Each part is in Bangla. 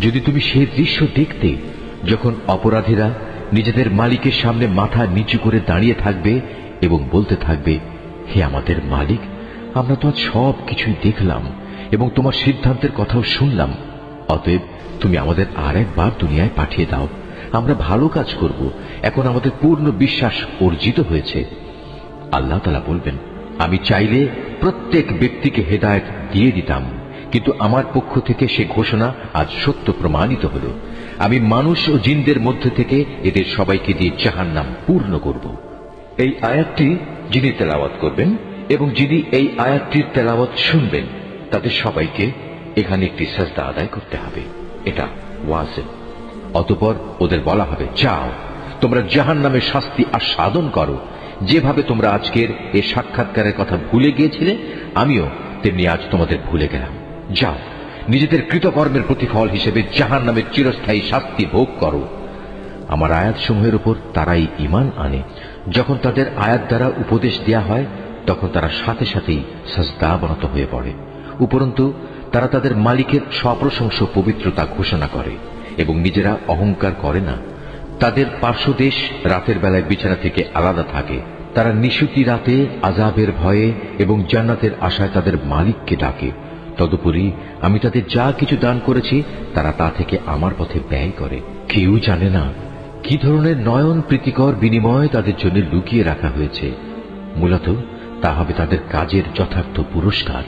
যদি তুমি সেই দৃশ্য দেখতে, যখন অপরাধীরা নিজেদের মালিকের সামনে মাথা নিচু করে দাঁড়িয়ে থাকবে এবং বলতে থাকবে, হে আমাদের মালিক, আমরা তো আজ সব কিছুই দেখলাম এবং তোমার সিদ্ধান্তের কথাও শুনলাম। অতএব তুমি আমাদের আর একবার দুনিয়ায় পাঠিয়ে দাও, আমরা ভালো কাজ করব। এখন আমাদের পূর্ণ বিশ্বাস অর্জিত হয়েছে। আল্লাহ তাআলা বলবেন, আমি চাইলে প্রত্যেক ব্যক্তিকে হেদায়েত দিয়ে দিতাম, কিন্তু আমার পক্ষ থেকে সে ঘোষণা আজ সত্য প্রমাণিত হল। আমি মানুষ ও জিনদের মধ্যে থেকে এদের সবাইকে দিয়ে জাহান্নাম পূর্ণ করব। এই আয়াতটি যিনি তেলাওয়াত করবেন এবং যিনি এই আয়াতটির তেলাওয়াত শুনবেন, তাদের সবাইকে এখানে একটি সাজদা আদায় করতে হবে। এটা ওয়াজিব। অতঃপর ওদের বলা হবে, যাও তোমরা জাহান্নামের শাস্তি আস্বাদন করো। যেভাবে তোমরা আজকের এই সাক্ষাৎকারের কথা ভুলে গিয়েছিলে, আমিও তেমনি আজ তোমাদের ভুলে গেলাম। যাও নিজেদের কৃতকর্মের প্রতিফল হিসেবে জাহান্নামের চিরস্থায়ী শাস্তি ভোগ করো। আমার আয়াতসমূহের উপর তারাই ঈমান আনে। যখন তাদের আয়াত দ্বারা উপদেশ দেয়া হয়, তখন তারা সাথে সাথেই সাজদাবনত হয়ে পড়ে। উপরন্তু তারা তাদের মালিকের সপ্রশংস পবিত্রতা ঘোষণা করে এবং নিজেরা অহংকার করে না। তাদের পার্শ্বদেশ রাতের বেলায় বিছানা থেকে আলাদা থাকে। তারা নিশুতি রাতে আযাবের ভয়ে এবং জান্নাতের আশায় তাদের মালিককে ডাকে। তদুপরি আমি তাদের যা কিছু দান করেছি, তারা তা থেকে আমার পথে ব্যয় করে। কেউ জানে না কি ধরনের নয়ন প্রীতিকর বিনিময় তাদের জন্য লুকিয়ে রাখা হয়েছে। মূলত তা হবে তাদের কাজের যথার্থ পুরস্কার।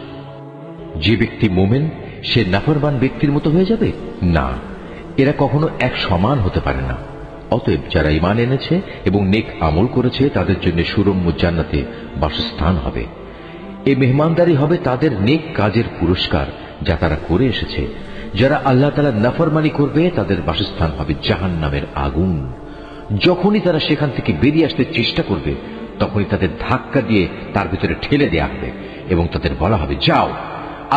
যে ব্যক্তি মোমেন, সে নাফরমান ব্যক্তির মতো হয়ে যাবে? না, এরা কখনো এক সমান হতে পারে না। অতএব যারা ঈমান এনেছে এবং নেক আমল করেছে, তাদের জন্য সুরম্য জান্নাতে বাসস্থান হবে। এই মেহমানদারি হবে তাদের নেক কাজের পুরস্কার, যা তারা করে এসেছে। যারা আল্লাহ তাআলার নাফরমানি করবে, তাদের বাসস্থান হবে জাহান্নামের আগুন। যখনই তারা সেখান থেকে বেরিয়ে আসতে চেষ্টা করবে, তখনই তাদের ধাক্কা দিয়ে তার ভিতরে ঠেলে দেয়া হবে এবং তাদের বলা হবে, যাও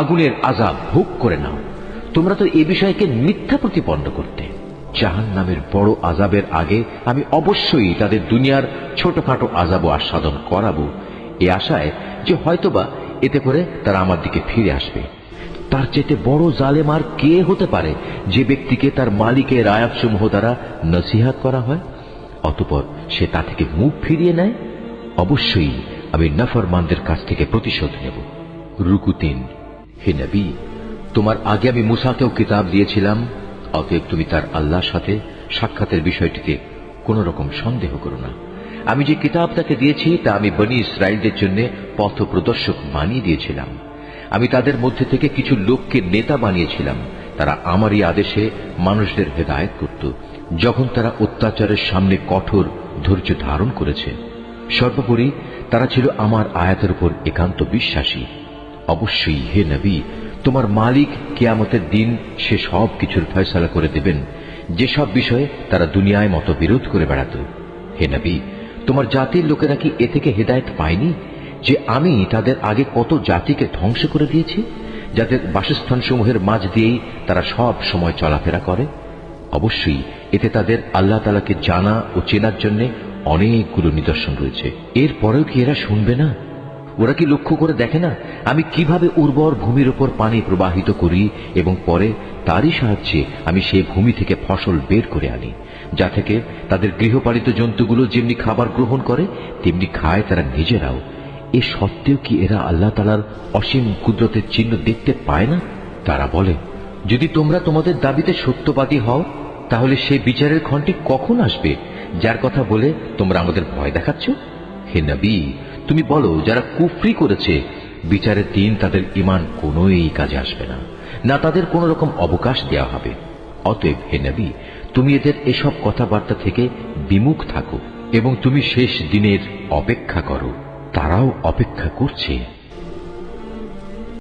আগুনের আযাব ভোগ করে নাও। তোমরা তো এ বিষয়কে মিথ্যা প্রতিপন্ন করতে। জাহান্নামের বড় আযাবের আগে আমি অবশ্যই তাদের দুনিয়ার ছোটখাটো আযাব আস্বাদন করাবো, এ আশায় যে হয়তোবা এতে করে তারা আমার দিকে ফিরে আসবে। তার চেয়ে বড় জালেম আর কে হতে পারে, যে ব্যক্তিকে তার মালিকের আয়াতসমূহ দ্বারা নসিহত করা হয়, অতঃপর সে তা থেকে মুখ ফিরিয়ে নেয়। অবশ্যই আমি নাফরমানদের কাছ থেকে প্রতিশোধ নেব। রুকু ৩। হে নবী, তোমার আগে আমি মূসাকেও কিতাব দিয়েছিলাম, অতএব তুমি তার আল্লাহর সাথে সাক্ষাতের বিষয়টিতে কোন রকম সন্দেহ করো না। আমি যে কিতাব তাকে দিয়েছি, তা আমি বনী ইসরায়েলদের জন্য পথ প্রদর্শক বানিয়ে দিয়েছিলাম। আমি তাদের মধ্যে থেকে কিছু লোককে নেতা বানিয়েছিলাম। তারা আমারই আদেশে মানুষদের হেদায়েত করত, যখন তারা অত্যাচারের সামনে কঠোর ধৈর্য ধারণ করেছে। সর্বোপরি তারা ছিল আমার আয়াতের উপর একান্ত বিশ্বাসী। অবশ্যই হে নবী, তোমার মালিক কিয়ামতের দিন সে সব কিছুর ফয়সালা করে দেবেন, যেসব বিষয়ে তারা দুনিয়ায় মতবিরোধ করে বেড়াত। হে নবী, তোমার জাতির লোকেরা কি এ থেকে হেদায়েত পায়নি যে আমি তাদের আগে কত জাতিকে ধ্বংস করে দিয়েছি, যাদের বাসস্থান সমূহের মাঝ দিয়েই তারা সব সময় চলাফেরা করে? অবশ্যই এতে তাদের আল্লাহ তাআলাকে জানা ও চেনার জন্য অনেকগুলো নিদর্শন রয়েছে। এরপরেও কি এরা শুনবে না? ওরা কি লক্ষ্য করে দেখে না আমি কিভাবে উর্বর ভূমির উপর পানি প্রবাহিত করি এবং পরে তারই সাহায্যে আমি সেই ভূমি থেকে ফসল বের করে আনি, যা থেকে তাদের গৃহপালিত জন্তুগুলো যেমনি খাবার গ্রহণ করে, তেমনি খায় তারা নিজেরাও। এ সত্ত্বেও কি এরা আল্লাহ তাআলার অসীম কুদরতের চিহ্ন দেখতে পায় না? তারা বলে, যদি তোমরা তোমাদের দাবিতে সত্যবাদী হও, তাহলে সেই বিচারের ক্ষণটি কখন আসবে, যার কথা বলে তোমরা আমাদের ভয় দেখাচ্ছ? হে নবী, তুমি বলো, যারা কুফরি করেছে, বিচারের দিন তাদের ঈমান কোনোই কাজে আসবে না, না তাদের কোন রকম অবকাশ দেওয়া হবে। অতএব হে নবী, তুমি এদের এসব কথাবার্তা থেকে বিমুখ থাকো এবং তুমি শেষ দিনের অপেক্ষা করো। তারাও অপেক্ষা করছে।